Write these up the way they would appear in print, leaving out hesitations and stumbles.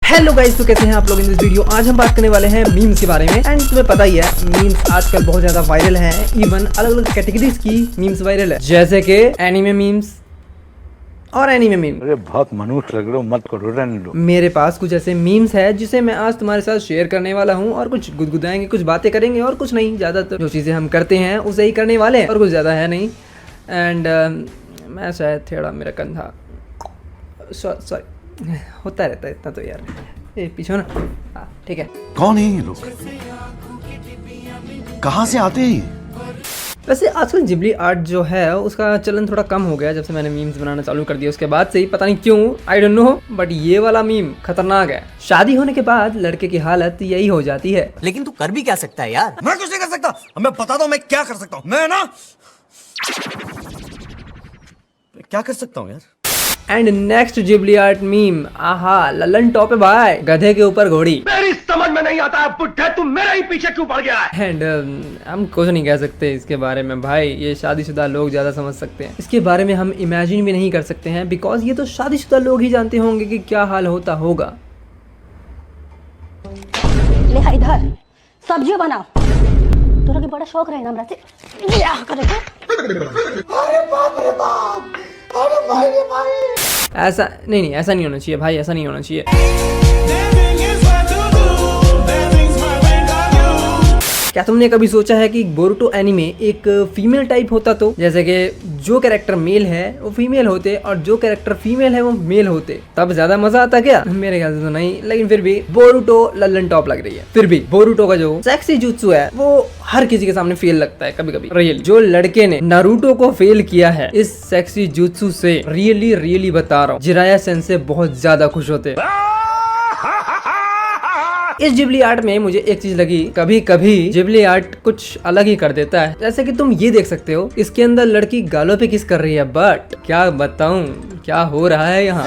Hello guys, तो कैसे हैं आप लोग इन दिस वीडियो। आज हम बात करने वाले हैं मीम्स के बारे में। एंड तुम्हें पता ही है, मीम्स आजकल बहुत ज्यादा वायरल हैं। इवन अलग अलग कैटेगरीज की मीम्स वायरल है, जैसे कि एनीमे मीम्स और एनीमे मीम। अरे बहुत मनुष्य लग रहे हो, मत करो, रहने दो। मेरे पास कुछ ऐसे मीम्स है जिसे मैं आज तुम्हारे साथ शेयर करने वाला हूँ, और कुछ गुदगुदाएंगे, कुछ बातें करेंगे और कुछ नहीं। ज्यादातर जो चीजें हम करते हैं उसे ही करने वाले हैं और कुछ ज्यादा है नहीं। एंड मैं शायद थोड़ा मेरा कंधा सॉरी होता रहता है इतना तो यार। पीछे ना, ठीक है। कौन है ये लोग, कहाँ से आते हैं? वैसे आजकल जिबली आर्ट जो है उसका चलन थोड़ा कम हो गया जब से मैंने मीम्स बनाना चालू कर दिया। उसके बाद से ही पता नहीं क्यों, आई डोंट नो, बट ये वाला मीम खतरनाक है। शादी होने के बाद लड़के की हालत यही हो जाती है। लेकिन तू कर भी क्या सकता है यार? मैं कुछ नहीं कर सकता। मैं बताता हूँ मैं क्या कर सकता हूँ। मैं क्या कर सकता हूँ यार। And next Ghibli art meme, आहा ललन टॉप है भाई, गधे के ऊपर घोड़ी। मेरी समझ में नहीं आता बुड्ढे, तुम मेरे ही पीछे क्यों पड़ गया है। एंड हम कुछ नहीं कह सकते इसके बारे में भाई, ये शादीशुदा लोग ज्यादा समझ सकते हैं। इसके बारे में हम इमेजिन भी नहीं कर सकते हैं, बिकॉज ये तो शादीशुदा लोग ही जानते होंगे कि क्या हाल होता होगा। ले इधर सब्जी बनाओ, तोरा के बड़ा शौक रहे ना हमरा से बियाह करे के। अरे बाप रे बाप, अरे भाई रे भाई। ऐसा नहीं, ऐसा नहीं होना चाहिए भाई, ऐसा नहीं होना चाहिए। क्या तुमने कभी सोचा है कि बोरुटो एनीमे एक फीमेल टाइप होता तो, जैसे कि जो कैरेक्टर मेल है वो फीमेल होते और जो कैरेक्टर फीमेल है वो मेल होते, तब ज्यादा मजा आता क्या? मेरे ख्याल से तो नहीं, लेकिन फिर भी बोरुटो लल्लन टॉप लग रही है। फिर भी बोरुटो का जो सेक्सी जुत्सु है वो हर किसी के सामने फेल लगता है कभी कभी। रियली जो लड़के ने नारुतो को फेल किया है इस सेक्सी जुत्सु से, रियली बता रहा हूँ, जिराया सेंसे बहुत ज्यादा खुश होते हैं। इस जिबली आर्ट में मुझे एक चीज लगी, कभी कभी जिबली आर्ट कुछ अलग ही कर देता है। जैसे कि तुम ये देख सकते हो, इसके अंदर लड़की गालों पे किस कर रही है, बट क्या बताऊं क्या हो रहा है यहाँ।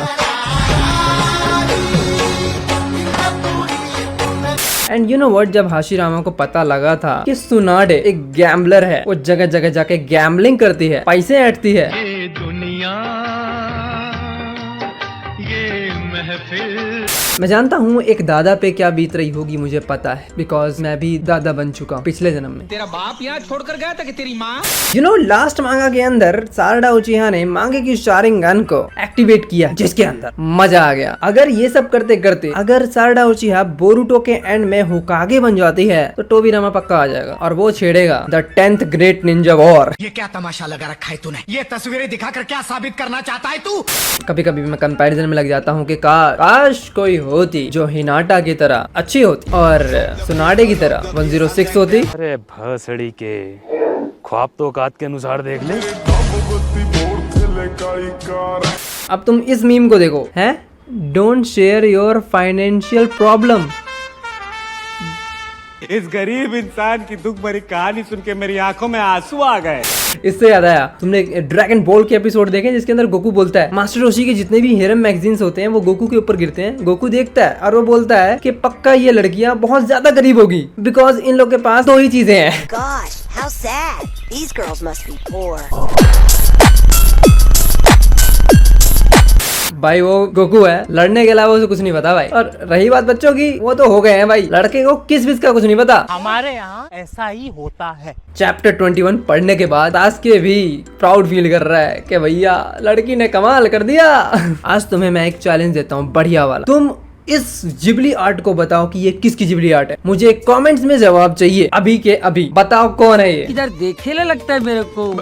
एंड यू नो व्हाट, जब हाशिरामा को पता लगा था कि सुनाडे एक गैम्बलर है, वो जगह जगह जाके गैम्बलिंग करती है, पैसे ऐंठती है, ये दुनिया, ये महफिल। मैं जानता हूँ एक दादा पे क्या बीत रही होगी, मुझे पता है, बिकॉज मैं भी दादा बन चुका हूँ पिछले जन्म में। तेरा बाप यहाँ छोड़कर गया था कि तेरी माँ? यू नो लास्ट मांगा के अंदर सारडा उचिहा ने मांगे की शारिंगन को एक्टिवेट किया, जिसके अंदर मजा आ गया। अगर ये सब करते करते अगर सारडा उचिहा बोरुटो के एंड में होकागे बन जाती है तो टोबिरामा पक्का आ जाएगा और वो छेड़ेगा the 10th great ninja war. ये क्या तमाशा लगा रखा है तूने? ये तस्वीरें दिखाकर क्या साबित करना चाहता है तू? कभी कभी मैं कंपैरिजन में लग जाता हूँ कि काश कोई होती जो हिनाटा की तरह अच्छी होती और सुनाडे की तरह 106 होती। अरे भसड़ी के ख्वाब तो औकात के अनुसार देख ले। अब तुम इस मीम को देखो, हैं? Don't share your financial problem. इस गरीब इंसान की दुख भरी कहानी सुन के मेरी आंखों में आंसू आ गए। इससे याद आया, तुमने ड्रैगन बॉल के एपिसोड देखे जिसके अंदर गोकू बोलता है, मास्टर रोशी के जितने भी हेरम मैगजीन्स होते हैं वो गोकू के ऊपर गिरते हैं। गोकू देखता है और वो बोलता है कि पक्का ये लड़कियां बहुत ज्यादा गरीब होगी, बिकॉज इन लोग के पास दो ही चीजें हैं। Gosh, how sad. These girls must be poor. भाई वो गोकू है, लड़ने के अलावा उसे कुछ नहीं पता भाई। और रही बात बच्चों की, वो तो हो गए हैं भाई, लड़के को किस विस का कुछ नहीं पता। हमारे यहाँ ऐसा ही होता है। चैप्टर 21 पढ़ने के बाद सास्के भी प्राउड फील कर रहा है कि भैया लड़की ने कमाल कर दिया। आज तुम्हें मैं एक चैलेंज देता हूँ बढ़िया वाला, तुम इस जिबली आर्ट को बताओ कि ये किसकी जिबली आर्ट है। मुझे कमेंट्स में जवाब चाहिए, अभी के अभी बताओ कौन है ये। इधर देखेले लगता है मेरे को।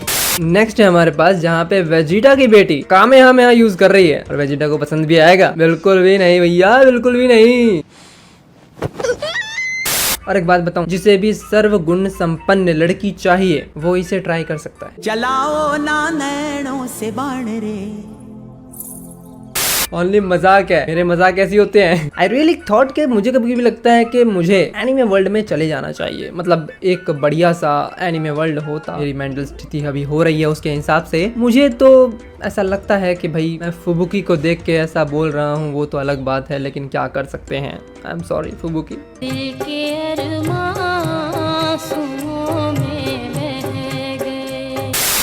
नेक्स्ट है हमारे पास, जहाँ पे वेजिटा की बेटी कामेहामेहा यूज कर रही है और वेजिटा को पसंद भी आएगा? बिल्कुल भी नहीं भैया, बिल्कुल भी नहीं। और एक बात बताऊं, जिसे भी सर्वगुण संपन्न लड़की चाहिए वो इसे ट्राई कर सकता है। चलाओ ना नैनों से बाण रे। ओनली मजाक है, मेरे मजाक ऐसे होते हैं। आई रियली थॉट के मुझे कभी भी लगता है कि मुझे एनिमे वर्ल्ड में चले जाना चाहिए, मतलब एक बढ़िया सा एनिमे वर्ल्ड होता। मेरी मेंटल स्थिति अभी हो रही है उसके हिसाब से, मुझे तो ऐसा लगता है कि भाई मैं फुबुकी को देख के ऐसा बोल रहा हूँ, वो तो अलग बात है, लेकिन क्या कर सकते हैं। I am sorry Fubuki.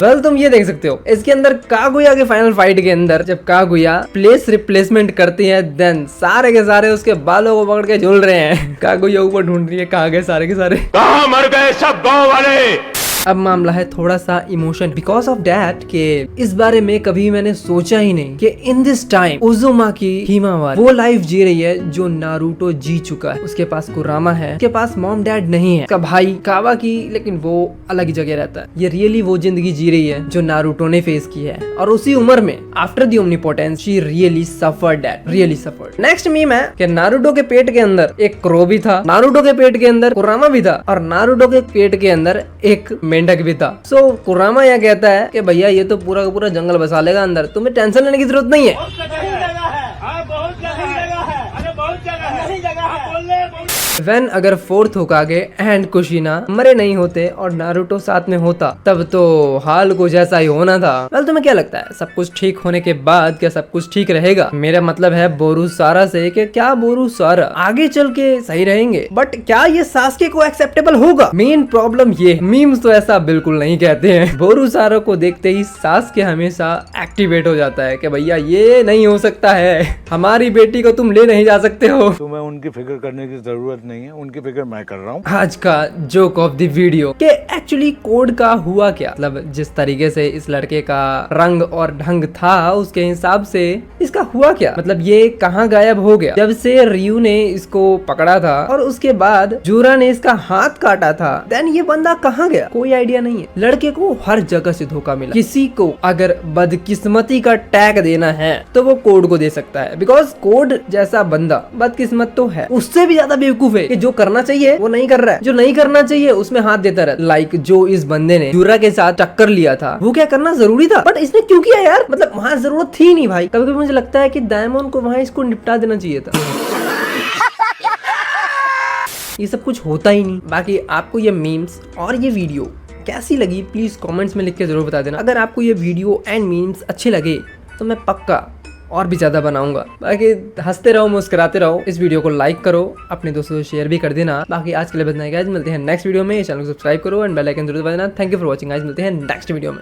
Well तुम ये देख सकते हो इसके अंदर कागुया के फाइनल फाइट के अंदर जब कागुया प्लेस रिप्लेसमेंट करती है देन सारे के सारे उसके बालों को पकड़ के झूल रहे हैं। कागुया ऊपर ढूंढ रही है कहाँ गए सारे के सारे। कहाँ मर गए सब गाँव वाले। अब मामला है थोड़ा सा इमोशन बिकॉज ऑफ डैट के इस बारे में कभी मैंने सोचा ही नहीं कि इन दिस टाइम उजुमाकी हिमावारी वो लाइफ जी रही है जो नारुतो जी चुका है। उसके पास कुरामा है, उसके पास मॉम डैड नहीं है, उसका भाई कावाकी लेकिन वो अलग ही जगह रहता है। ये रियली वो जिंदगी जी रही है जो नारुतो ने फेस की है और उसी उम्र में after the omnipotence she really suffered that, really suffered. Next meme है कि नारुतो के पेट के अंदर एक क्रो भी था, नारुतो के पेट के अंदर कुरामा भी था और नारुतो के पेट के अंदर एक मेंढक भी था। सो कुरामा यह कहता है कि भैया ये तो पूरा का पूरा जंगल बसा लेगा अंदर, तुम्हें टेंशन लेने की जरूरत नहीं है। वेन अगर फोर्थ होकागे एंड कुशिना मरे नहीं होते और नारुतो साथ में होता तब तो हाल कुछ ऐसा ही होना था। वेल तुम्हें क्या लगता है सब कुछ ठीक होने के बाद क्या सब कुछ ठीक रहेगा? मेरा मतलब है बोरुसारा से कि क्या बोरुसारा आगे चल के सही रहेंगे, बट क्या ये सास्के को एक्सेप्टेबल होगा? मेन प्रॉब्लम ये मीम्स तो ऐसा बिल्कुल नहीं कहते हैं। बोरुसारा को देखते ही सास्के हमेशा एक्टिवेट हो जाता है कि भैया ये नहीं हो सकता है, हमारी बेटी को तुम ले नहीं जा सकते हो। तुम्हें उनकी फिक्र करने की जरूरत नहीं है, उनकी फिक्र मैं कर रहा हूँ। आज का जोक ऑफ द वीडियो के एक्चुअली कोड का हुआ क्या, मतलब जिस तरीके से इस लड़के का रंग और ढंग था उसके हिसाब से इसका हुआ क्या, मतलब ये कहाँ गायब हो गया जब से रियू ने इसको पकड़ा था और उसके बाद जूरा ने इसका हाथ काटा था, देन ये बंदा कहाँ गया कोई आइडिया नहीं है। लड़के को हर जगह से धोखा मिला। किसी को अगर बदकिस्मती का टैग देना है तो वो कोड को दे सकता है, बिकॉज कोड जैसा बंदा बदकिस्मत तो है, उससे भी ज्यादा बेवकूफ है कि जो करना चाहिए वो नहीं कर रहा है, जो नहीं करना चाहिए उसमें हाथ देता रहा। लाइक जो इस बंदे ने जूरा के साथ टक्कर लिया था वो क्या करना जरूरी था, बट इसने क्यों किया यार, मतलब वहाँ जरूरत थी नहीं भाई। कभी कभी मुझे लगता है कि डायमंड को वहाँ इसको निपटा देना चाहिए था। ये सब कुछ होता ही नहीं। बाकी आपको ये मीम्स और ये वीडियो कैसी लगी प्लीज कमेंट्स में लिख के जरूर बता देना। अगर आपको ये वीडियो एंड मीम्स अच्छे लगे तो मैं पक्का और भी ज्यादा बनाऊंगा। बाकी हंसते रहो मुस्कुराते रहो। इस वीडियो को लाइक करो, अपने दोस्तों से शेयर भी कर देना। बाकी आज के लिए बस इतना ही गाइस, मिलते हैं नेक्स्ट वीडियो में। चैनल को सब्सक्राइब करो एंड बेल आइकन जरूर दबा देना। Thank you for watching guys, मिलते हैं नेक्स्ट वीडियो में।